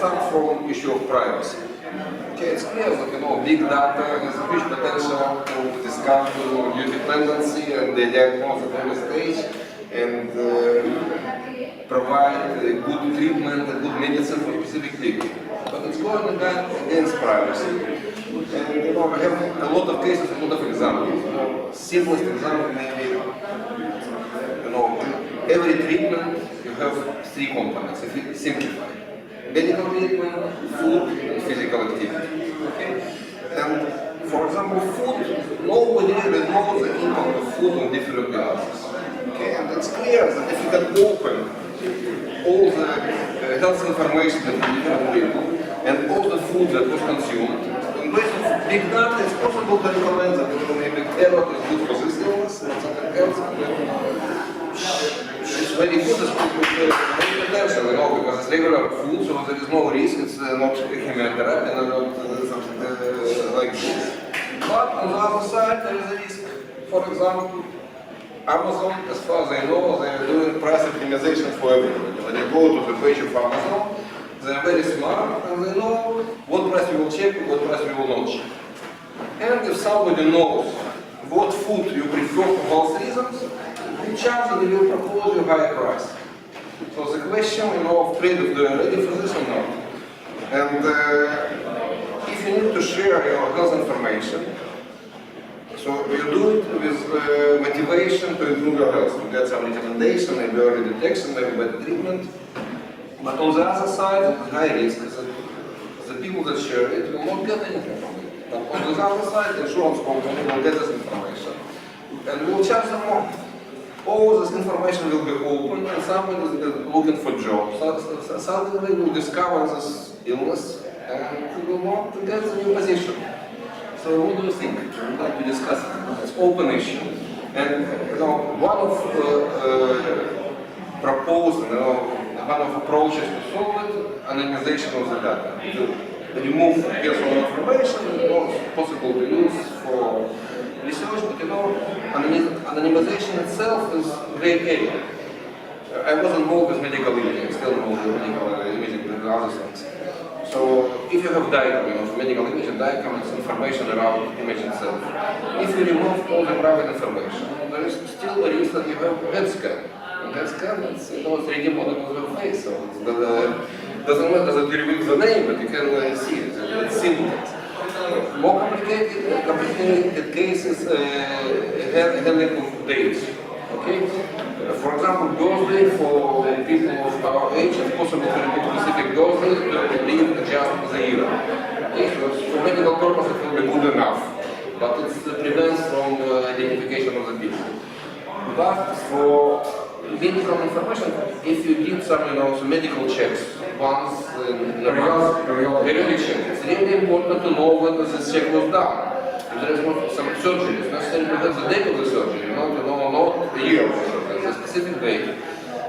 start from issue of privacy. Okay, it's clear that big data has a huge potential to discover new dependency and the diagnosis at early stage and provide good treatment and good medicine for specific people. But it's going against privacy. And we have a lot of cases, a lot of examples. Simplest example maybe, every treatment you have three components, if you simplify. Medical treatment, food, and physical activity. Okay? And for example, food, nobody really knows the impact of food on different illnesses. Okay? And it's clear that if you can open all the health information that different people and all the food that was consumed, in place of big data, it's possible to recommend that maybe carrot is good for this illness, not something else. It's very good with potential, because it's regular food, so there is no risk, it's not chemotherapy, and not something like this. But on the other side, there is a risk. For example, Amazon, as far as I know, they are doing price optimization for everybody. When you go to the page of Amazon, they are very smart, and they know what price you will check and what price you will not check. And if somebody knows what food you prefer for health reasons, in charge they will propose you a higher price. So the question of trade, if they are ready for this or not. And if you need to share your health information, so you do it with motivation to improve your health, to get some recommendation, maybe early detection, maybe better treatment. But on the other side, it's high risk that the people that share it will not get anything from it. But on the other side, the insurance company will get this information and will charge them more. All this information will be open and somebody is looking for jobs. So suddenly they will discover this illness and they will not get a new position. So what do you think? I would like to discuss it. It's open issue. And one of proposed, one of approaches to solve it, anonymization of the data. To remove personal information, it's possible to use for research, but anonymization itself is a great area. I was involved with medical imaging, still involved with medical imaging and other things. So if you have DICOM, for medical imaging, DICOM is information around image itself. If you remove all the private information, there is still a risk that you have head scan. And head scan, it's 3D model of your face, so it doesn't matter that you reveal the name, but you can see it, it's syntax. More complicated cases handling of dates. Okay? For example, birthday for people of our age, it's possible to repeat specific birthday to leave just the year. Okay? So for medical purposes, it will be good enough, but it prevents from identification of the people. But for medical information, if you did some medical checks once in a periodic check, it's really important to know when this check was done. If there is not some surgery, it's necessary to have the date of the surgery, not the year of the surgery, the specific date.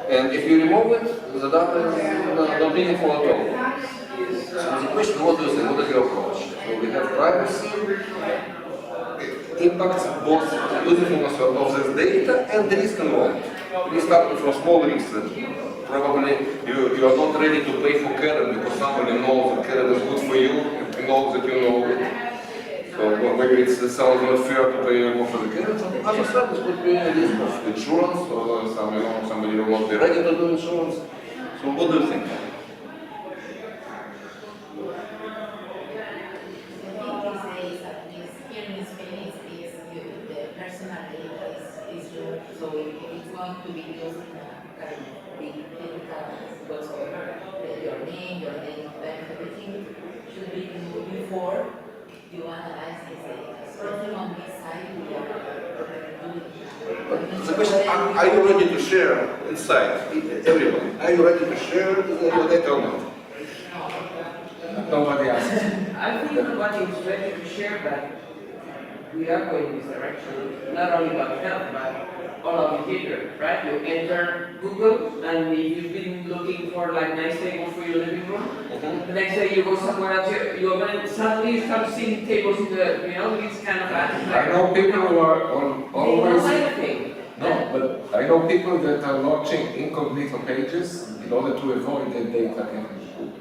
And if you remove it, the data is not meaningful at all. So the question, what do you think? What is your approach? So we have privacy, impacts both usefulness of this data and the risk involved. We start from small risks that probably you are not ready to pay for carrot because somebody knows that carrot is good for you and knows that you know it. So maybe it sounds not fair to pay more for the carrot. On the other side, this could be a risk of insurance, or somebody will not be ready to do insurance. So what do you think? So if it's going to be used in a kind of big clinical whatsoever, your name, your date of birth, everything should be removed before you analyze this data. So I think on this side we are doing. The question, are you ready to share inside, everyone? Are you ready to share the data or not? Nobody asked. I think everybody is ready to share that we are going in this direction, not only about health, but all of behavior, right? You enter Google, and if you've been looking for like nice tables for your living room, the next day you go somewhere else, you open it, suddenly you start seeing tables in the, these kind of ads. I know people who are always... No, but I know people that are launching incognito pages in order to avoid that data can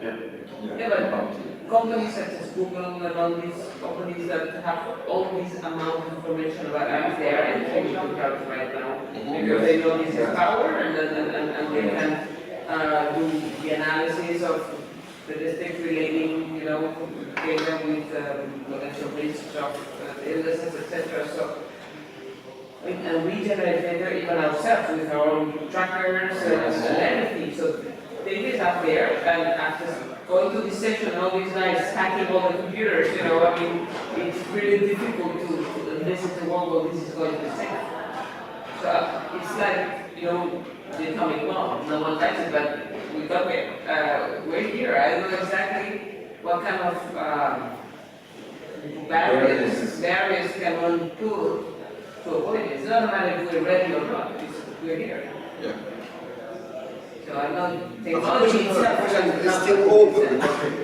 Yeah, but companies such as Google and all these companies that have all this amount of information about us, they are entering into cloud right now because they know this is power and they can do the analysis of statistics relating, data with potential risks of illnesses, etc. So, and we generate data even ourselves with our own trackers and everything. So data is up there, and after going to this section, all these guys hacking all the computers, it's really difficult to listen to one well, this is going to be safe. So it's like, the atomic bomb. No one likes it, but we got it. We're here. I don't know exactly what kind of barriers can one put to avoid it. It's not a matter if we're ready or not. We're here. Yeah. So I'm not technology itself. It's still open.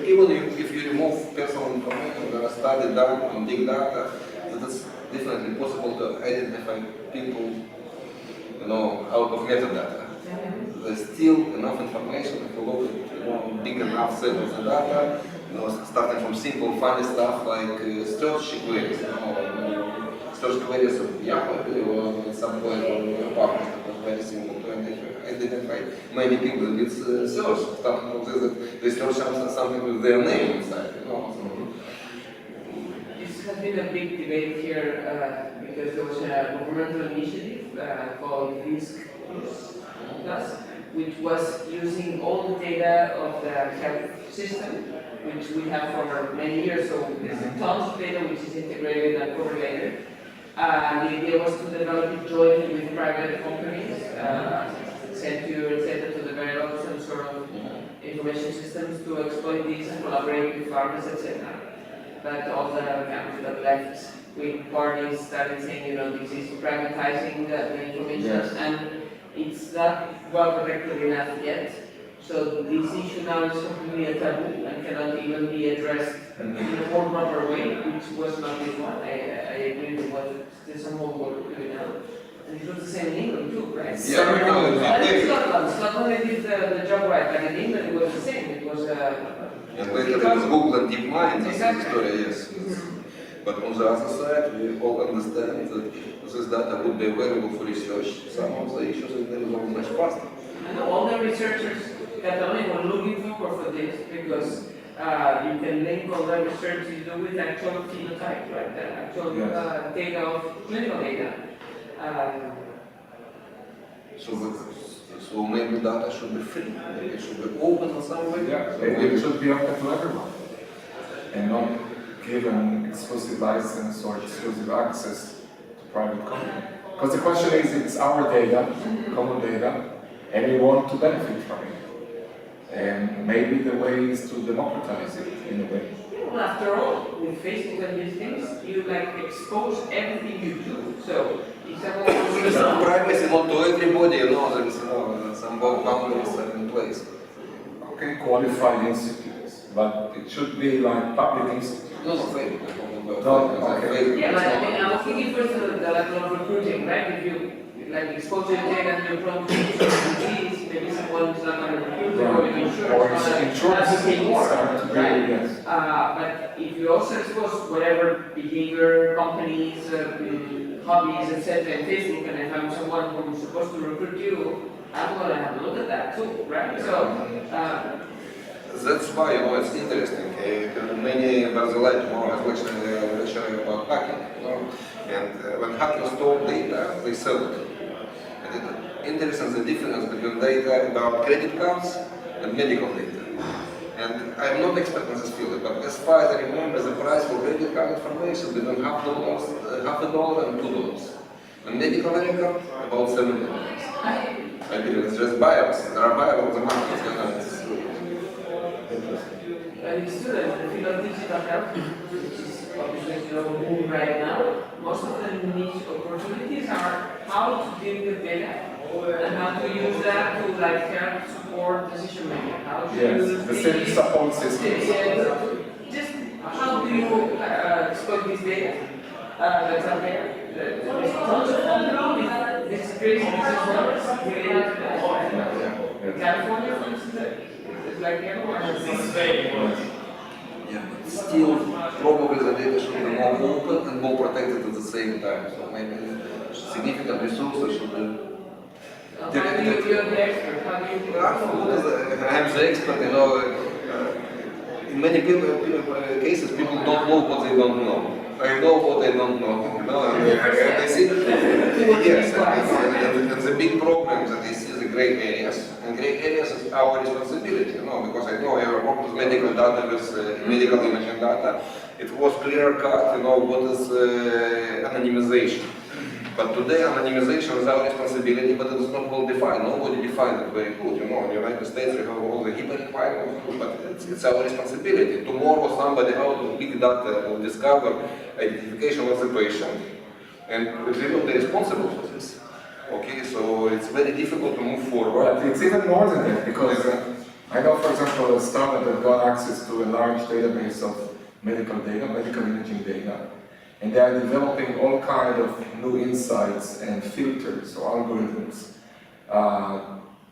Even if you remove personal information, there are studies done on big data, that it's definitely possible to identify people, out of metadata. There's still enough information if you look at big enough set of the data, starting from simple funny stuff like search queries, search queries of Yahoo or some point or partners that was very simple to identify many people with search, starting from this that they search something with their name inside, This has been a big debate here because there was a governmental initiative called Risk Plus, which was using all the data of the health system, which we have for many years. So there's tons of data which is integrated and correlated. The idea was to develop it jointly with private companies, Accenture, etc., to develop some sort of information systems to exploit these and collaborate with farmers, etc. But all the countries that left wing parties started saying, this is privatizing the information, and it's not well protected enough yet. So this issue now is completely a taboo and cannot even be addressed in a more proper way, which was not this one. I agree with what there's some more work to do now. And it was the same in England too, right? Yeah, Scotland did the job right, but in England it was the same. It was and later it was Google and DeepMind, this story, yes. But on the other side, we all understand that this data would be available for research. Some of the issues will be resolved much faster. I know all the researchers Catalonia were looking forward for this because you can link all the research you do with actual phenotype, right? The actual data of clinical data. So maybe data should be free, maybe it should be open in some way. Yeah, it should be open to everyone and not given exclusive license or exclusive access to private company. Because the question is, it's our data, common data, and we want to benefit from it. And maybe the way is to democratize it in a way. Well, after all, with Facebook and these things, you expose everything you do. So if someone wants to Some privacy not to everybody, there is some boundaries are in place. Okay, qualified institutes, but it should be like public institutes. No, Facebook. Okay. yeah, but I was thinking first of the level of recruiting, right? If you expose your data and you're prone to disease, maybe someone's not going to recruit or insurance Or pay more, right? Yes. But if you also expose whatever behavior, companies, hobbies, etc. in Facebook, and if I'm someone who's supposed to recruit you, I'm going to have a look at that too, right? So. That's why it's interesting. Many Barcelona are lecturing about hacking, and when hackers store data, they sell it. And it's interesting the difference between data about credit cards and medical data. And I'm not expert in this field, but as far as I remember, the price for credit card information between $0.50 and $2. And medical record about $7. I believe it's just buyers. There are buyers on the market. And it's true that the field of digital health, which is obviously booming right now, most of the niche opportunities are how to deal with data and how to use that to help support decision making. How to use the same support systems. Just how do you exploit this data that's out there? There's tons of companies with this crazy business models related to that. In California, for instance, like everyone else. Yeah, but still, probably the data should be more open and more protected at the same time. So maybe significant resources should be How do you're the expert? How do you I'm the expert, you know. In many cases, people don't know what they don't know. I know what I don't know. You know, and I see, yes, and the big problems that I see the gray areas. And gray areas is our responsibility, you know, because I know I work with medical data, with medical imaging data. It was clear cut, you know, what is anonymization. But today, anonymization is our responsibility, but it is not well defined. Nobody defined it very good. You know, in the United States, we have all the HIPAA requirements, but it's our responsibility. Tomorrow, somebody out of big data will discover identification of the patient, and we will be responsible for this. Okay, so it's very difficult to move forward. But it's even more than that, because I know, for example, a startup that got access to a large database of medical data, medical imaging data. And they are developing all kinds of new insights and filters or algorithms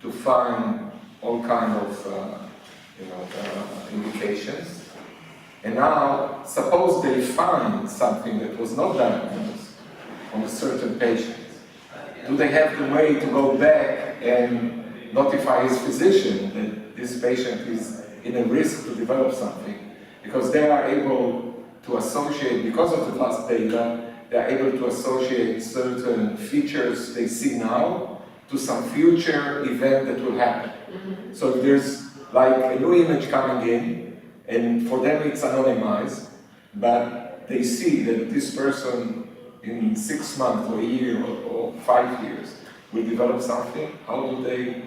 to find all kinds of indications. And now, suppose they find something that was not diagnosed on a certain patient. Do they have the way to go back and notify his physician that this patient is in a risk to develop something? Because they are able to associate, because of the past data, they are able to associate certain features they see now to some future event that will happen. So if there's like a new image coming in, and for them it's anonymized, but they see that this person in 6 months or a year or 5 years will develop something, how do they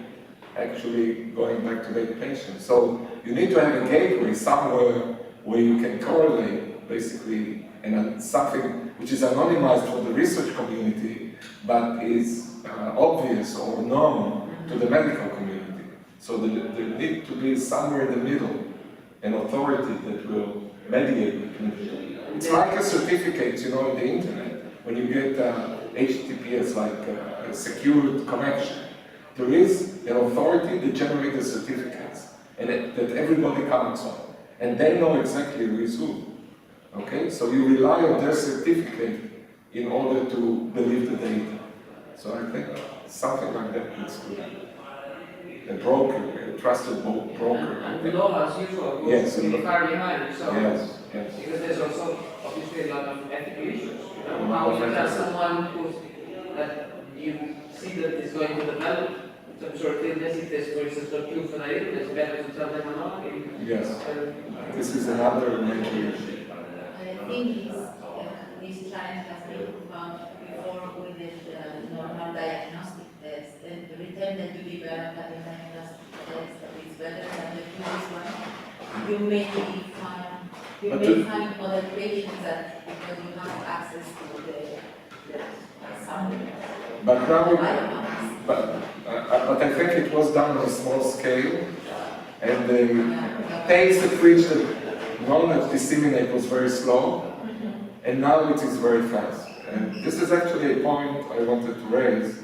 actually going back to their patient? So you need to have a gateway somewhere where you can correlate basically, and something which is anonymized for the research community, but is obvious or known to the medical community. So there need to be somewhere in the middle, an authority that will mediate between the two. It's like a certificate, you know, in the internet. When you get HTTPS, like a secured connection, there is an authority that generates the certificates, and that everybody counts on. And they know exactly who is who. Okay, so you rely on their certificate in order to believe the data. So I think something like that needs to be a broker, a trusted broker. And the law, as usual, goes really far behind. So because there's also obviously a lot of ethical issues. You know, how you tell someone that you see that is going to develop some sort of illness, if there's, for instance, not proof of an illness, better to tell them or not. Yes, this is another major issue. I think this challenge has been found before with the normal diagnostic test, and every time that you develop a diagnostic test that is better than the previous one, you may find other patients that because you have access to the sample. But I think it was done on a small scale, and the pace at which the knowledge disseminate was very slow, and now it is very fast. And this is actually a point I wanted to raise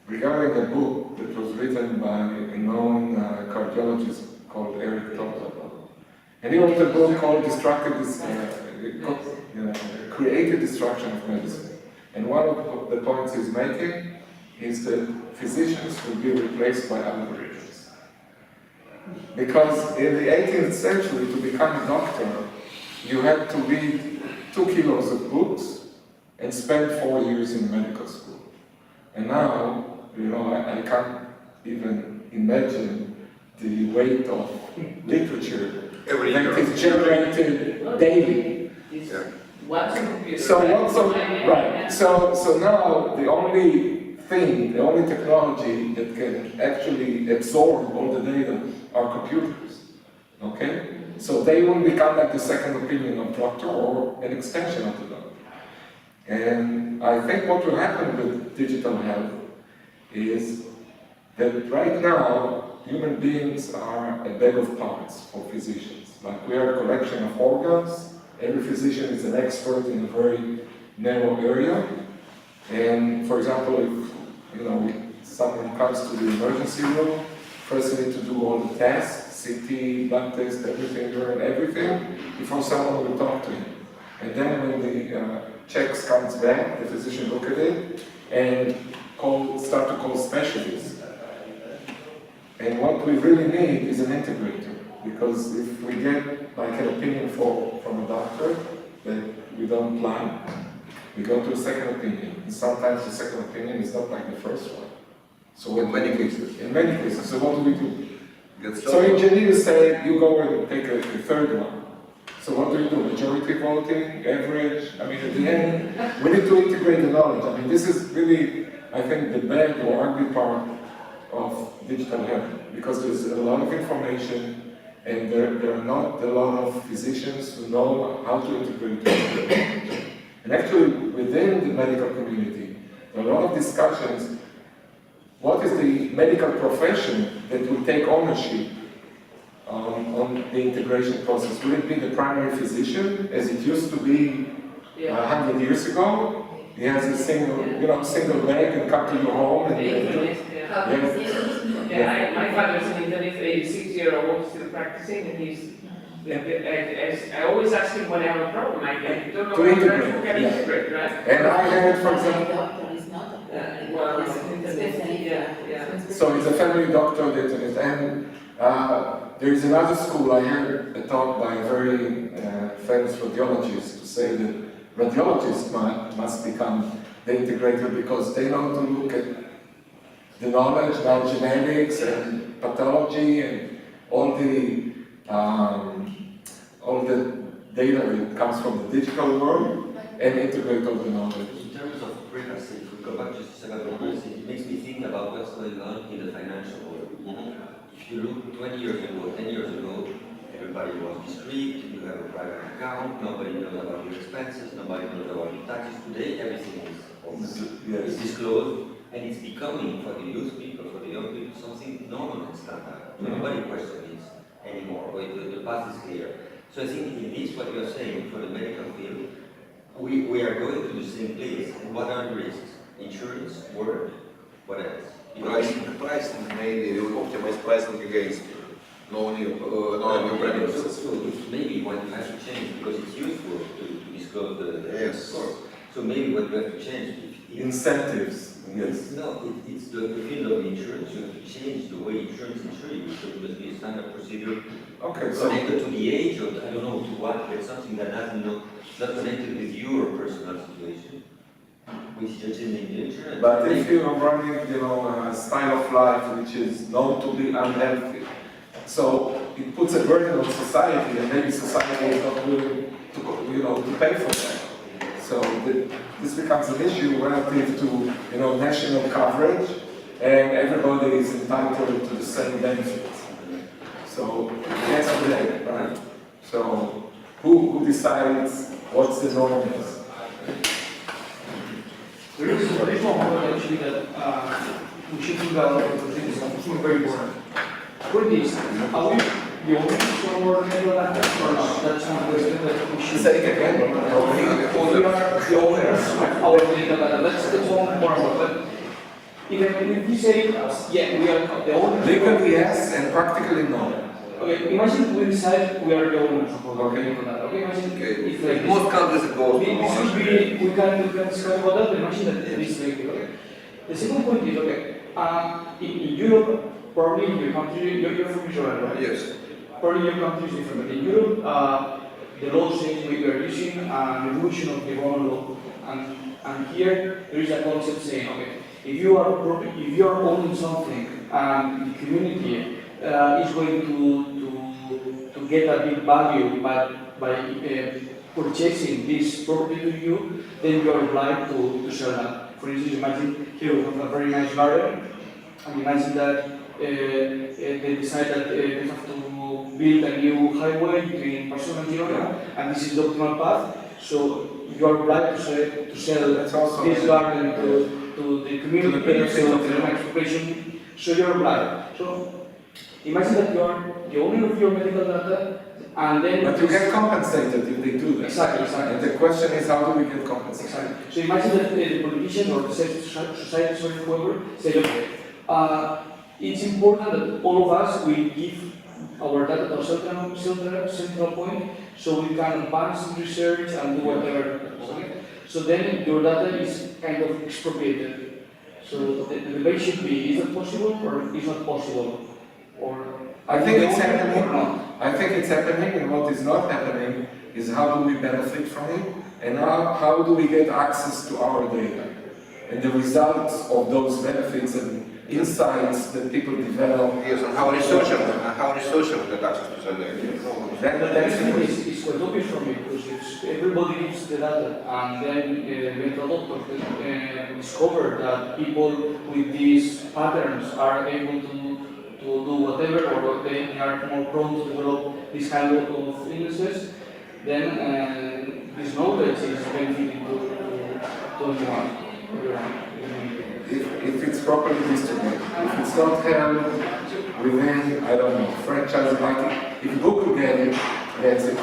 regarding a book that was written by a known cardiologist called Eric Toller. And he wrote a book called Creative Destruction of Medicine. And one of the points he's making is that physicians will be replaced by algorithms. Because in the 18th century, to become a doctor, you had to read 2 kilos of books and spend 4 years in medical school. And now, you know, I can't even imagine the weight of literature that is generated daily. So now the only technology that can actually absorb all the data are computers. Okay? So they will become like the second opinion of doctor or an extension of the doctor. And I think what will happen with digital health is that right now human beings are a bag of parts for physicians. Like we are a collection of organs. Every physician is an expert in a very narrow area. And for example, if someone comes to the emergency room, First you need to do all the tests, CT, blood test, everything, urine, everything, before someone will talk to him. And then when the checks comes back, the physician look at it and start to call specialists. And what we really need is an integrator, because if we get like an opinion from a doctor that we don't plan, we go to a second opinion. And sometimes the second opinion is not like the first one. So In many cases. In many cases. So what do we do? Get So started. engineers say you go and take a third one. So what do you do? Majority voting, average? I mean, at the end, we need to integrate the knowledge. I mean, this is really, I think, the bad or ugly part of digital health, because there's a lot of information, and there are not a lot of physicians who know how to integrate it. And actually, within the medical community, there are a lot of discussions. What is the medical profession that will take ownership on the integration process? Will it be the primary physician, as it used to be 100 years ago? He has a single leg and come to your home and My father's an internist, 86-year-old, still practicing, and he's. I always ask him when I have a problem. I don't know To how integrate, to integrate, right? And I heard, for example, Doctor is not a Well, specialist. yeah. so it's a family doctor that is, and there is another school. I heard a talk by a very famous radiologist to say that radiologists must become the integrator, because they know to look at the knowledge about genetics and pathology and all the data that comes from the digital world and integrate all the knowledge. In terms of privacy, if we go back just a second on privacy, it makes me think about what's going on in the financial world. If you look 20 years ago, 10 years ago, everybody was discreet, you have a private account, nobody knows about your expenses, nobody knows about your taxes. Today, everything is open. Yes. It's disclosed, and it's becoming, for the youth people, for the young people, something normal and standard. Nobody questions this anymore. The path is clear. So I think in this, what you're saying for the medical field, we are going to the same place. And what are the risks? Insurance, work, what else? Pricing mainly, we optimize pricing against no new premises. So it's maybe what you have to change, because it's useful to disclose the Yes. cost. So maybe what you have to change, Incentives, yes. no, it's the field of insurance. You have to change the way insurance insure you. So it must be a standard procedure Okay, so connected to the age, or I don't know to what, but something that doesn't know, not connected with your personal situation, which is just in the insurance. but if you are running, a style of life which is known to be unhealthy, so it puts a burden on society, and maybe society is not willing to pay for that. So this becomes an issue relative to national coverage, and everybody is entitled to the same benefits. So yes, right? So who decides what's the norm is? There is one point actually that we should think about, because I think it's something very important. What is, are we the only software medical data or not? That's one question that we should. Say it again. We are the owners of our medical data. That's one important. But even if we say, yeah, we are the owners. Legally yes, and practically no. Okay, imagine we decide we are the owners of our Okay. medical data. Okay, imagine Okay. if like Most countries it goes to this would ownership. be, we can discuss about that, imagine that this way, okay? The second point is, okay, in Europe, probably in your country, you're from Israel, right? Yes. Probably your country is different, but in Europe, the law says we are using an evolution of the Roman law, and here there is a concept saying, okay, if you are owning something, and the community is going to get a big value by purchasing this property to you, then you are obliged to sell that. For instance, imagine here we have a very nice garden, and imagine that they decide that they have to build a new highway between Barcelona-Catalonia, and this is the optimal path. So you are obliged to sell That's also this garden to the community, to the benefit so of the the next population. So you're obliged. So imagine that you are the owner of your medical data, and then But you get compensated if they do that. Exactly. And the question is, how do we get compensated? Exactly. So imagine that the politician or the society, whoever, said, okay, it's important that all of us will give our data to a central point so we can advance in research and do whatever. Okay? So then your data is kind of expropriated. So the debate should be, is it possible or is not possible? Or I think it's happening. or not? I think it's happening, and what is not happening is how do we benefit from it, and how do we get access to our data, and the results of those benefits and insights that people develop. Yes, and how researchers get access to the data. That's the question. It's quite obvious for me because if everybody gives the data and then medical doctors discover that people with these patterns are able to do whatever or they are more prone to develop this kind of illnesses, then this knowledge is benefiting to everyone. If it's properly distributed, if it's not held within, I don't know, franchise like if Google gets it,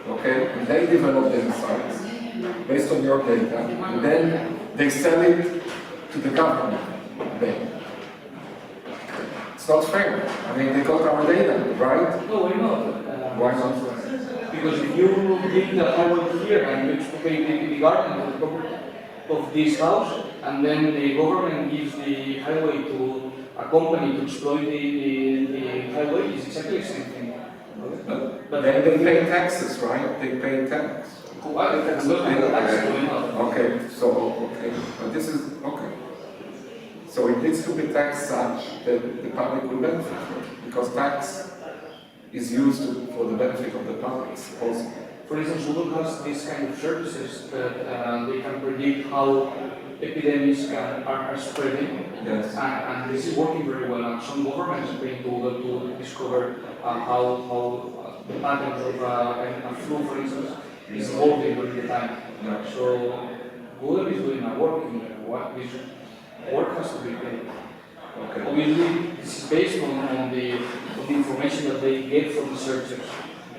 okay, and they develop the insights based on your data, and then they sell it to the government. Then it's not fair. I mean, they got our data, right? No, why not? Why not? Because if you dig the highway here and you expropriate the garden of this house, and then the government gives the highway to a company to exploit the highway, it's exactly the same thing. But then they pay taxes, right? They pay tax. Okay, so, okay, but this is, okay. So it needs to be taxed such that the public will benefit from it, because tax is used for the benefit of the public, supposedly. For instance, Google has these kind of services that they can predict how epidemics are spreading. Yes. And this is working very well. And some governments are paying Google to discover how the patterns of a flu, for instance, is evolving during the time. Yeah. So Google is doing a work in this work has to be paid. Okay. Obviously, this is based on the information that they get from the searchers,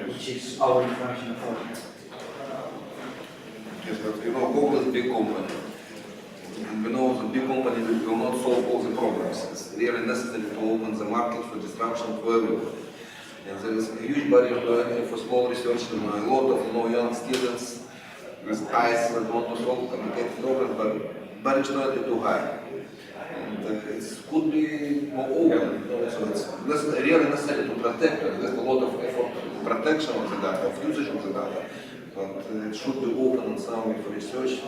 which is our information for them. Yes, but you know, Google is a big company. And we know the big company will not solve all the problems. It's really necessary to open the market for disruption to everyone. And there is a huge barrier to entry for small research, and a lot of young students with eyes that want to solve complicated problems, but barriers to entry too high. And it could be more open, you know, so it's really necessary to protect it. There's a lot of effort in protection of the data, of usage of the data, but it should be open in some way for research.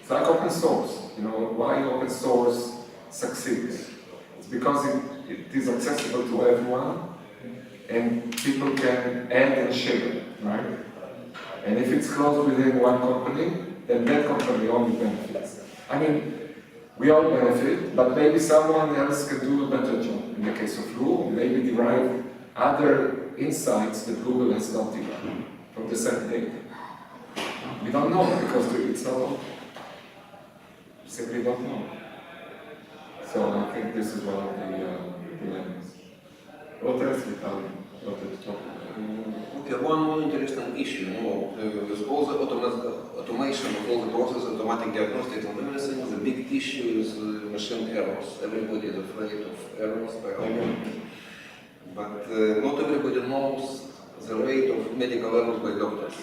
It's like open source. You know, why open source succeeds? It's because it is accessible to everyone, and people can add and share, right? And if it's closed within one company, then that company only benefits. I mean, we all benefit, but maybe someone else can do a better job. In the case of flu, or maybe derive other insights that Google has not derived from the same data. We don't know because it's not open. Simply don't know. So I think this is one of the dilemmas. What else, Vitaly? What else to talk about? Okay, one more interesting issue, you know, with all the automation of all the processes, automatic diagnostics and everything, the big issue is machine errors. Everybody is afraid of errors by algorithm. But not everybody knows the rate of medical errors by doctors.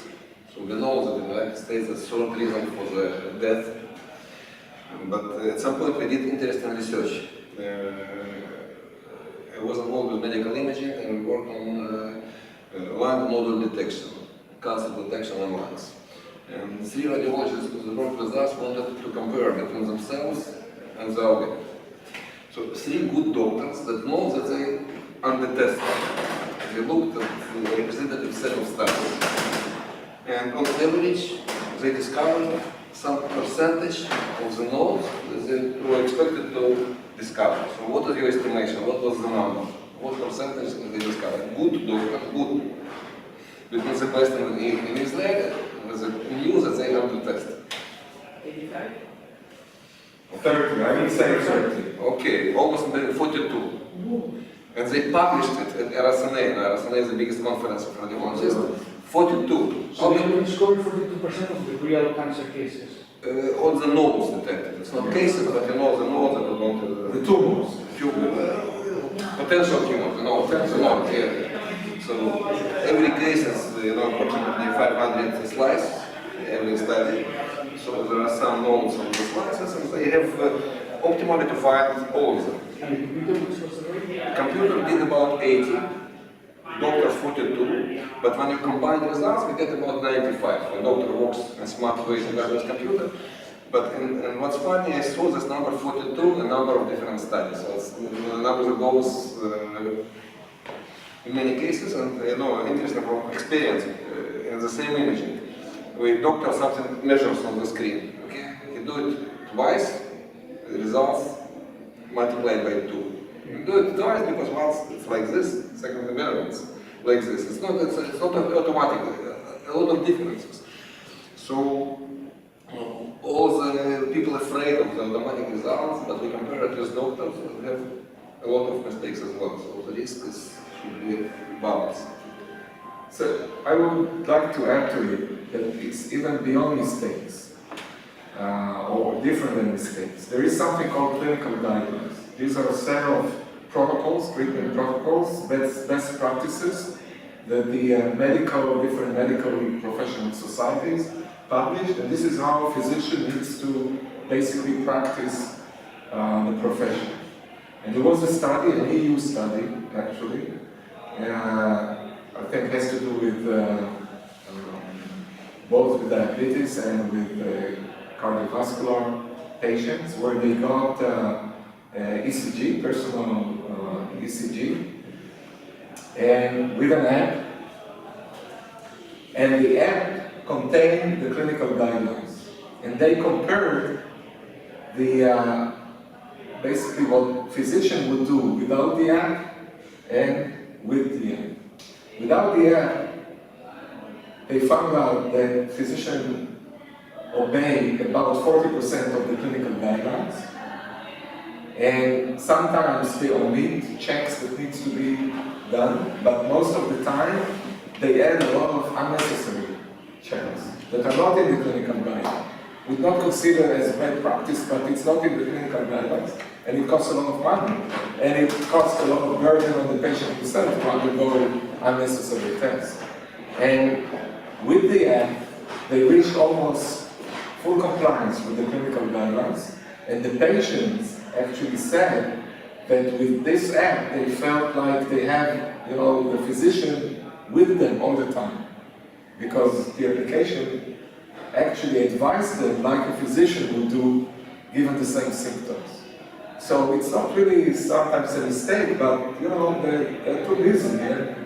So we know that in the United States there's certain reason for the death. But at some point we did interesting research. I was involved with medical imaging and we worked on lung nodule detection, cancer detection on lungs. And 3 radiologists who worked with us wanted to compare between themselves and the algorithm. So 3 good doctors that know that they under tested. They looked at the representative set of studies. And on average, they discovered some percentage of the nodes that they were expected to discover. So what is your estimation? What was the number? What percentage did they discover? Good doctor, good. Between the best in Israel, the news that they under tested. 85? 30, I would say 30. Okay, almost 42. And they published it at RSNA, and RSNA is the biggest conference of radiologists. 42. So they discovered 42% of the real cancer cases. On the nodes detected. It's not cases, but you know the nodes that potential tumors, yeah. So every case is, approximately 500 slices, every study. So there are some nodes on the slices, and they have optimally to find all of them. And the computer which was The computer did about 80, doctors 42, but when you combine the results, we get about 95. When doctor works in a smart way with this computer. But and what's funny, I saw this number 42 a number of different studies. So it's the number that goes in many cases, and interesting from experience in the same imaging. We doctor something measures on the screen. Okay, you do it twice, the results multiplied by 2. You do it twice because once it's like this, second the measurements like this. It's not automatic. A lot of differences. So all the people afraid of the automatic results, but we compare it with doctors, we have a lot of mistakes as well. So the risk should be balanced. So I would like to add to it that it's even beyond mistakes, or different than mistakes. There is something called clinical guidelines. These are a set of protocols, treatment protocols, best practices that the different medical professional societies published, and this is how a physician needs to basically practice the profession. And there was a study, an EU study actually, I think has to do with both with diabetes and with cardiovascular patients, where they got ECG, personal ECG, and with an app, and the app contained the clinical guidelines, and they compared the basically what physician would do without the app and with the app. Without the app, they found out that physicians obey about 40% of the clinical guidelines, and sometimes they omit checks that needs to be done, but most of the time they add a lot of unnecessary checks that are not in the clinical guidelines. Would not consider as bad practice, but it's not in the clinical guidelines, and it costs a lot of money, and it costs a lot of burden on the patient himself to undergo unnecessary tests. And with the app, they reached almost full compliance with the clinical guidelines, and the patients actually said that with this app, they felt like they have, the physician with them all the time, because the application actually advised them like a physician would do given the same symptoms. So it's not really sometimes a mistake, but they're too busy and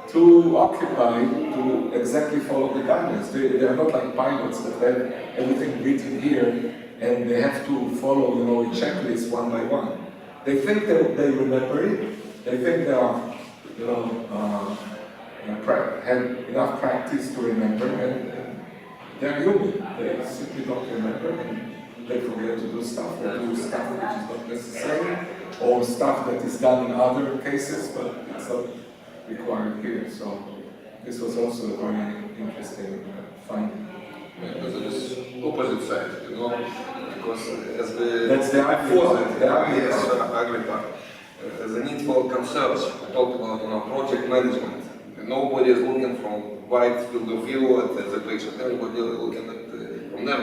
too occupied to exactly follow the guidelines. They're not like pilots that have everything written here and they have to follow a checklist one by one. They think that they remember it, they think they are have enough practice to remember, and they're human. They simply don't remember, and they forget to do stuff, or do stuff which is not necessary, or stuff that is done in other cases, but it's not required here. So this was also a very interesting finding. Because it is opposite side, because as That's the ugly part. The need for concerns. We talked about project management. Nobody is looking from wide field of view at the patient. Everybody is looking at from their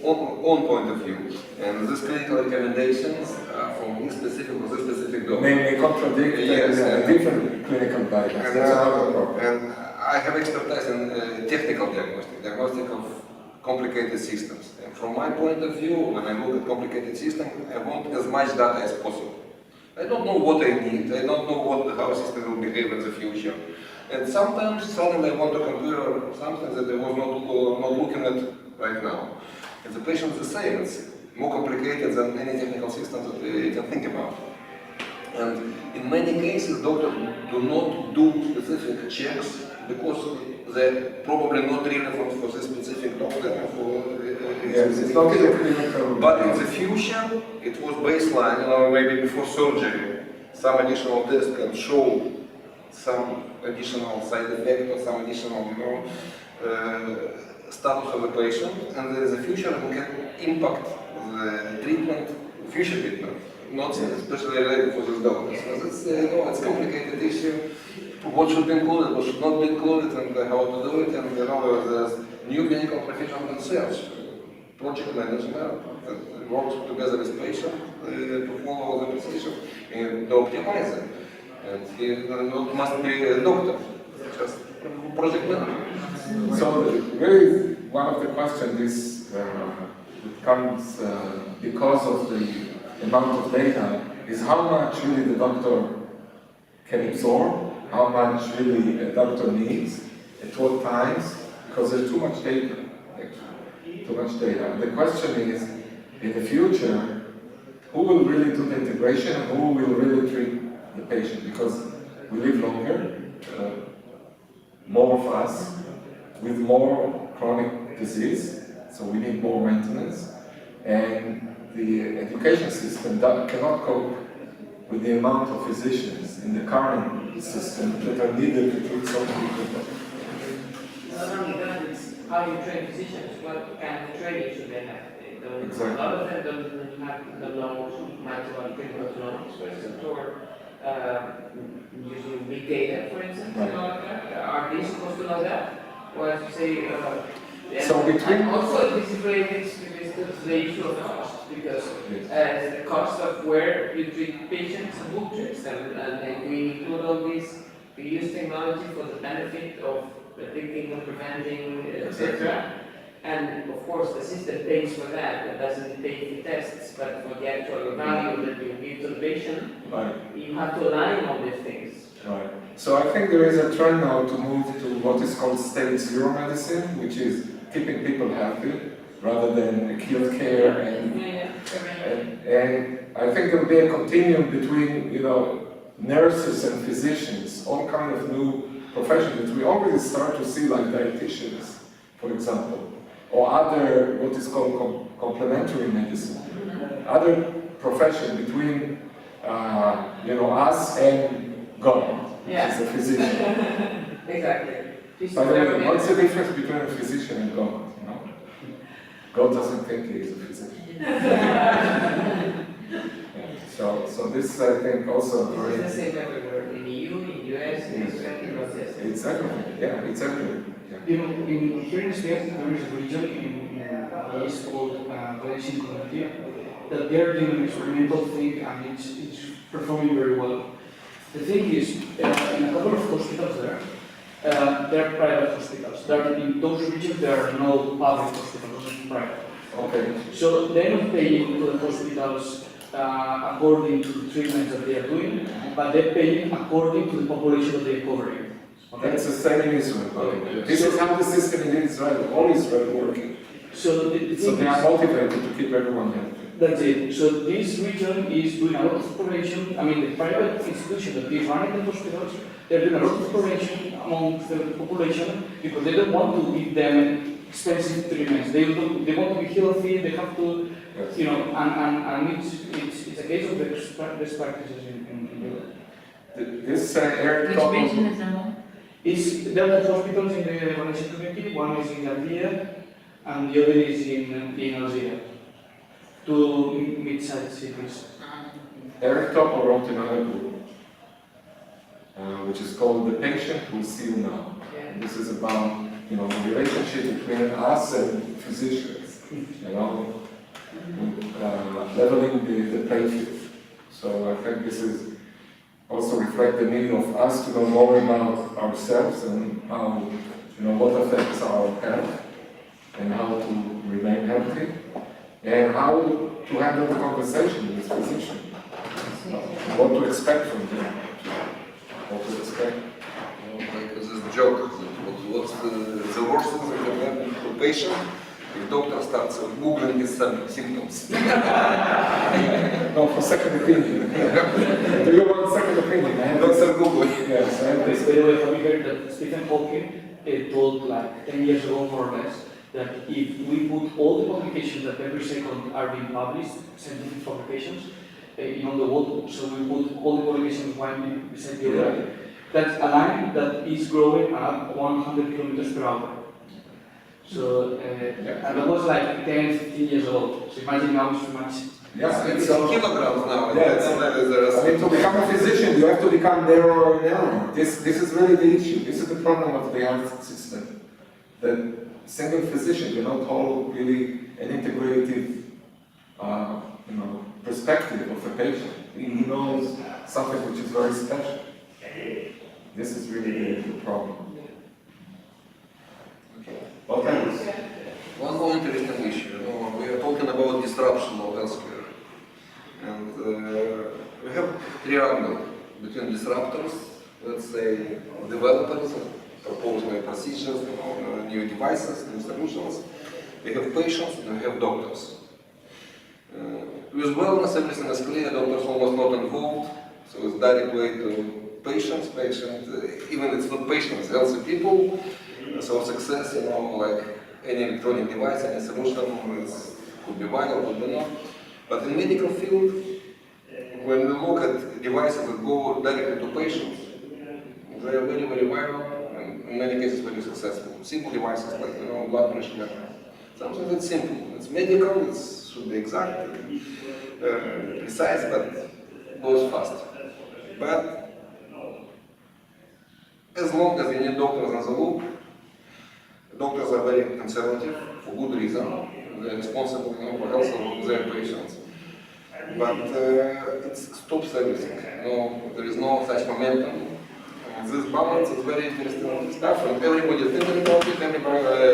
own point of view. And these clinical recommendations are from this specific domain. They contradict different clinical guidelines. That's another problem. And I have expertise in technical diagnostic of complicated systems. And from my point of view, when I look at complicated systems, I want as much data as possible. I don't know what I need. I don't know how the system will behave in the future. And sometimes suddenly I want to compare something that I was not looking at right now. And the patient is the same. It's more complicated than any technical system that we can think about. And in many cases, doctors do not do specific checks because they're probably not really for this specific doctor. It's not clinical. But in the future, it was baseline, maybe before surgery, some additional test can show some additional side effect or some additional status of the patient, and in the future we can impact the treatment, future treatment not especially related for these doctors. Because it's, it's a complicated issue. What should be included, what should not be included, and how to do it, and there's new medical professional research, project management that works together with patient to follow all the procedure and to optimize it. And he must be a doctor, just project manager. So really one of the questions is, it comes because of the amount of data, is how much really the doctor can absorb, how much really a doctor needs, at what times, because there's too much data, actually, too much data. And the question is, in the future, who will really do the integration and who will really treat the patient? Because we live longer, more of us, with more chronic disease, so we need more maintenance, and the education system cannot cope with the amount of physicians in the current system that are needed to treat so many people. Not only that, it's how you train physicians, what kind of training should they have? Exactly. A lot of them don't know much about clinical economics, for instance, or using big data, for instance, Right. and all of that. Are they supposed to know that? Or say, So between- and also this is related to the issue of cost, because the cost of where you treat patients and who treats them, and we include all this, we use technology for the benefit of predicting or preventing, etc. And of course, the system pays for that. It doesn't pay for tests, but for the actual value that you give to the patient, Right. you have to align all these things. Right. So I think there is a trend now to move to what is called stage zero medicine, which is keeping people healthy rather than acute care, and I think there will be a continuum between nurses and physicians, all kind of new professions that we already start to see, like dietitians, for example, or other what is called complementary medicine, other profession between us and God, as a physician. Exactly. By the way, what's the difference between a physician and God? God doesn't think he is a physician. Yeah. So this, I think, also It's the same everywhere, in EU, in US, in Israel, it's everything. Yeah, it's everything. Yeah. Here in Spain, there is a region in East called Valencia, that they are doing an experimental thing and it's performing very well. The thing is, in a couple of hospitals there are private hospitals. In those regions, there are no public hospitals, only private. Okay. So they're not paying to the hospitals according to the treatments that they are doing, but they're paying according to the population that they're covering. Okay? That's the same in Israel, by the way. This is how the system in Israel, all Israel working. So So they are motivated to keep everyone healthy. That's it. So this region is doing a lot of operation. I mean, the private institution that is running the hospitals, they're doing a lot of operation among the population because they don't want to give them expensive treatments. They want to be healthy. They have to, Yes. and it's a case of the best practices in Europe. This Eric Which talked region is the one? There are hospitals in the Valencia community. One is in Algeria, and the other is in Algeria. Two mid-sized cities. Eric Topol wrote another book, which is called The Patient Will See You Now. And this is about the relationship between us and physicians, leveling the playing field. So I think this is also reflect the need of us to know more about ourselves and how, what affects our health and how to remain healthy and how to handle the conversation with physicians. What to expect from them. What to expect. Like this joke, what's the worst thing that can happen to a patient if doctor starts googling his symptoms? No, for second opinion. Do you want second opinion? Don't start googling. Yes, I By understand. the way, have you heard that Stephen Hawking told like 10 years ago more or less that if we put all the publications that every second are being published, scientific publications, on the world, so we put all the publications one beside the other, that's a line that is growing at 100 kilometers per hour. So, and I was like 10, 15 years old. So imagine how much. Yeah, It's so, kilograms now. Yeah, I mean, to become a physician, you have to become narrower and narrower. This is really the issue. This is the problem of the health system. That single physician cannot hold really an integrative, perspective of a patient. He knows something which is very special. This is really the problem. What else? One more interesting issue. We are talking about disruption of healthcare. And we have three angles between disruptors, let's say developers, propose new procedures, new devices, new solutions. We have patients and we have doctors. With wellness, everything is clear, doctors almost not involved, so it's direct way to patients, even it's not patients, healthy people. So success, like any electronic device, any solution could be viral, could be not. But in medical field, when we look at devices that go directly to patients, they are very, very viral, and in many cases very successful. Simple devices like blood pressure measure. Something that's simple. It's medical, it should be exact, precise, but goes fast. But as long as you need doctors on the loop, doctors are very conservative for good reason. They're responsible for health of their patients. But it stops everything. There is no such momentum. This balance is very interesting stuff, and everybody is thinking about it.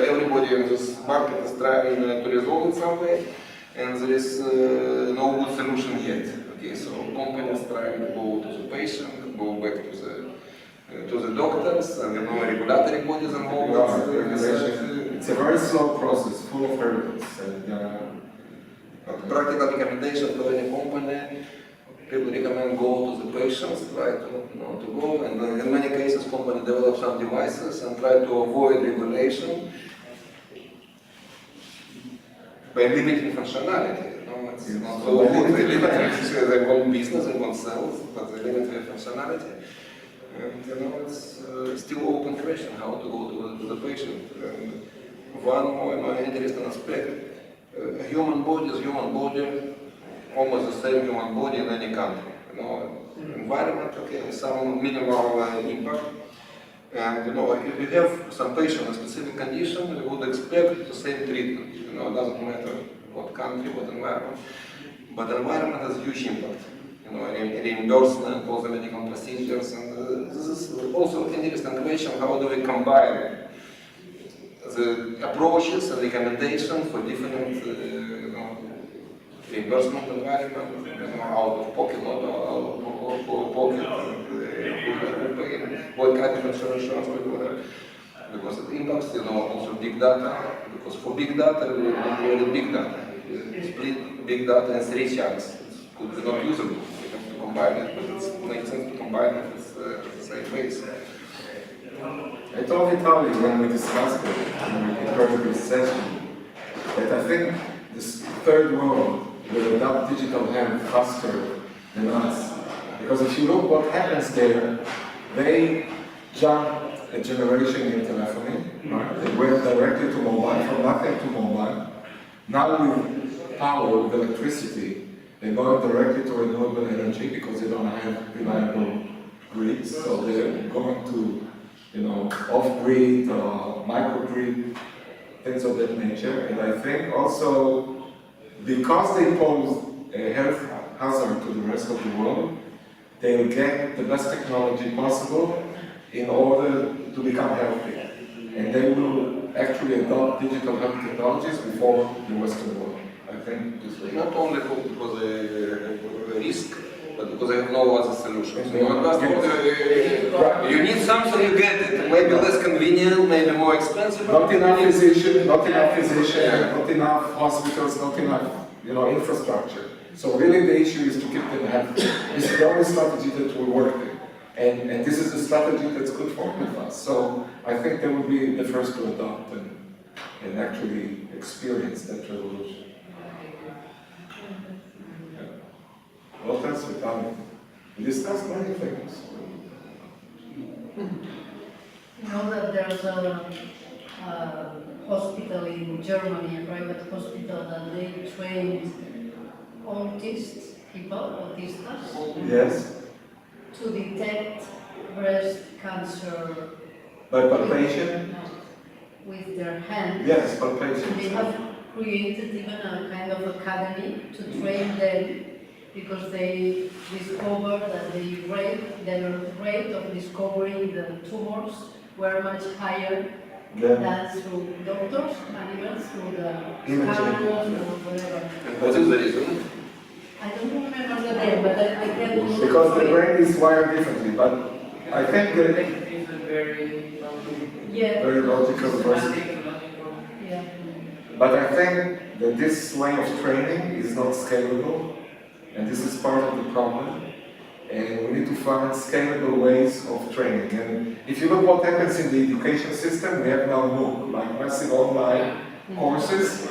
Everybody in this market is trying to resolve it some way, and there is no good solution yet. Okay, so companies trying to go to the patient, go back to the doctors, and regulatory bodies involved. It's a very slow process, full of hurdles. Practical recommendation to any company, people recommend go to the patients, try to go, and in many cases company develop some devices and try to avoid regulation by limiting functionality. It's not so good. They want business, they want sales, but they limit their functionality. And it's still open question how to go to the patient. And one more interesting aspect, human body is human body, almost the same human body in any country. Environment, okay, some minimal impact. And if you have some patient with a specific condition, you would expect the same treatment. It doesn't matter what country, what environment. But environment has huge impact. Reimbursement, all the medical procedures, and this is also an interesting question, how do we combine the approaches and recommendations for different reimbursement environment, out of pocket, not out of pocket, what kind of insurance we do, because it impacts, also big data, because for big data, we need big data. You split big data in three chunks. It could be not usable. You have to combine it, but it makes sense to combine it with the same ways. I told Vitaly when we discussed it in the previous session that I think this third world will adopt digital health faster than us. Because if you look what happens there, they jump a generation in telephony, right? They went directly to mobile, from nothing to mobile. Now with power, with electricity, they're going directly to renewable energy because they don't have reliable grids, so they're going to off-grid, microgrid, things of that nature. And I think also, because they pose a health hazard to the rest of the world, they will get the best technology possible in order to become healthy. And they will actually adopt digital health technologies before the Western world. I think this way. Not only because they risk, but because they have no other solutions. You need something, you get it. Maybe less convenient, maybe more expensive. Not enough physicians, not enough hospitals, not enough infrastructure. So really the issue is to keep them healthy. This is the only strategy that will work. And this is a strategy that's good for all of us. So I think they will be the first to adopt and actually experience that revolution. What else we done? We discussed many things. You know that there's a hospital in Germany, a private hospital, that they trained autistas, Yes. to detect breast cancer By palpation? with their hands. Yes, palpation. They have created even a kind of academy to train them, because they discovered that their rate of discovering the tumors were much higher than through doctors and even through the scanners or whatever. What is the reason? I don't remember the name, but I can. Because the brain is wired differently, but I think that It's a very very logical process. Yeah. But I think that this way of training is not scalable, and this is part of the problem. And we need to find scalable ways of training. And if you look what happens in the education system, we have now MOOC, like massive online courses.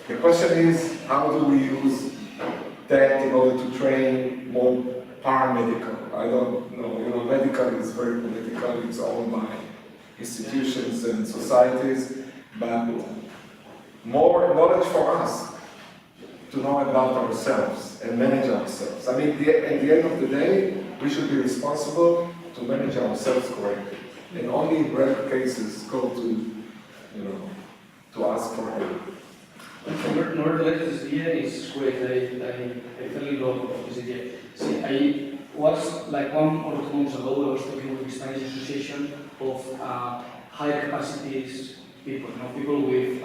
The question is, how do we use that in order to train more paramedical? I don't know, medical is very political, it's owned by institutions and societies, but more knowledge for us to know about ourselves and manage ourselves. I mean, at the end of the day, we should be responsible to manage ourselves correctly. And only in rare cases go to, to ask for help. Nevertheless, this idea is great. I fell in love with this idea. See, I was like 1 or 2 months ago, I was talking with the Spanish Association of high capacities people, people with,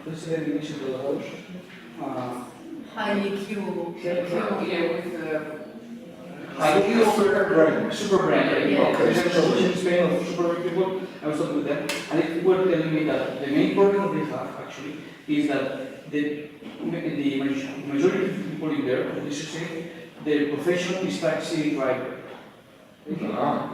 what's the definition of those? High EQ. Super brain. Yeah. Okay. There's an association in Spain of super brain people. I was talking with them, and they were telling me that the main problem they have actually is that the majority of people in there, of this society, their profession is taxi driver. Yeah.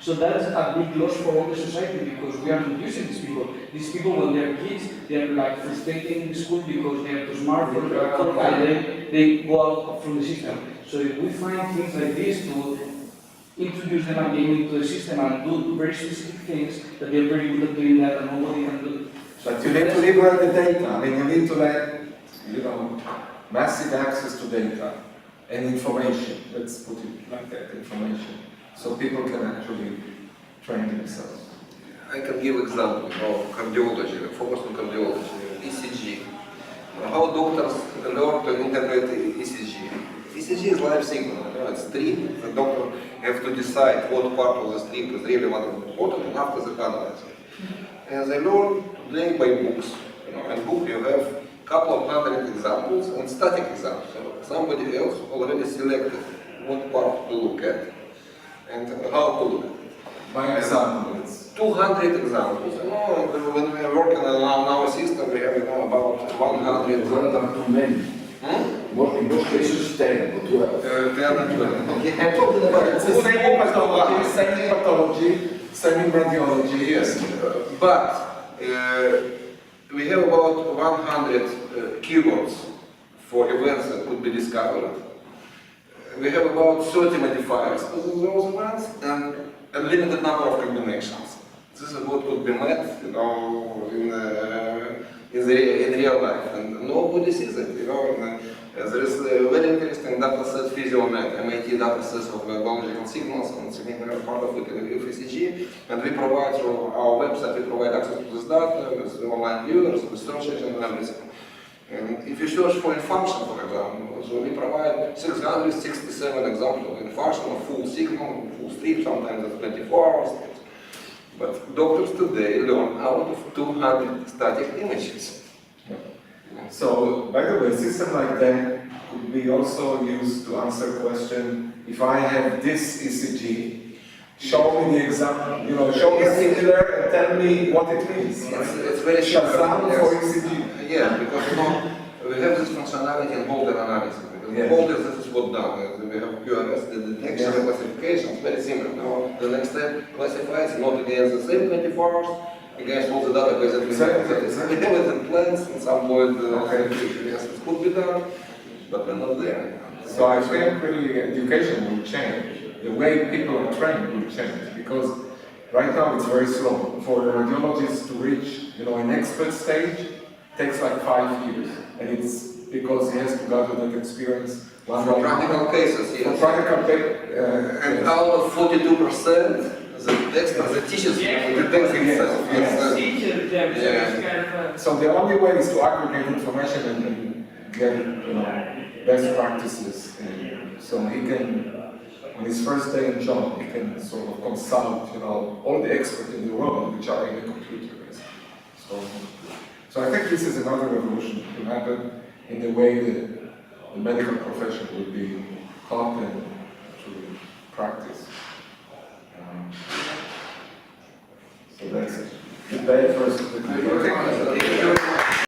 So that's a big loss for all the society, because we are not using these people. These people, when they're kids, they are like frustrated in school because they are too smart for their work, and then they go out from the system. So if we find things like this to introduce them again into the system and do very specific things that they're very good at doing that and nobody can do. But you need to liberate the data. I mean, you need to let, massive access to data and information. Let's put it like that, information. So people can actually train themselves. I can give example of cardiology, focus on cardiology, ECG. How doctors learn to interpret ECG. ECG is live signal, it's strip. The doctor have to decide what part of the strip is really what is important, and after they analyze it. And they learn today by books. In book you have couple of hundred examples and static examples. So somebody else already selected what part to look at and how to look at it. By example, it's 200 examples. When we are working on our system, we have about 100. Too many. In most cases, 10 or 12. I'm talking about it's the same pathology, same radiology. Yes, but we have about 100 keywords for events that could be discovered. We have about 30 modifiers for those events and a limited number of combinations. This is what could be met, in real life, and nobody sees it. There is a very interesting data set, PhysioNet, MIT data sets of biological signals, and significant part of it is ECG. And we provide through our website, we provide access to this data with online viewers, with search engine and everything. And if you search for infarction, for example, so we provide 667 examples of infarction, of full signal, full sleep, sometimes it's 24 hours. But doctors today learn out of 200 static images. So, by the way, a system like that could be also used to answer the question, if I have this ECG, show me the example, show me similar and tell me what it means. It's very Shazam yes. for ECG. Yeah, because we have this functionality in Holder analysis. Because in Holder, this is what done. We have QRS, the detection and classification, it's very similar. Now, the next step classifies not against the same 24 hours, against all the database that we have. We have it in plans, and some point, yes, it could be done, but we're not there. So I think really education will change. The way people are trained will change, because Right now it's very slow. For the radiologists to reach, an expert stage takes like 5 years. And it's because he has to gather that experience. For practical cases, For yes. practical And out of 42%, the expert, the teachers, the test himself. Yes. Teacher, yeah, Yeah. it's kind of a. So the only way is to aggregate information and get, best practices. And so he can, on his first day in job, he can sort of consult, all the experts in the world which are in the computer. So I think this is another revolution to happen in the way that the medical profession will be taught and to practice. So that's it. Good day first. Thank you very much.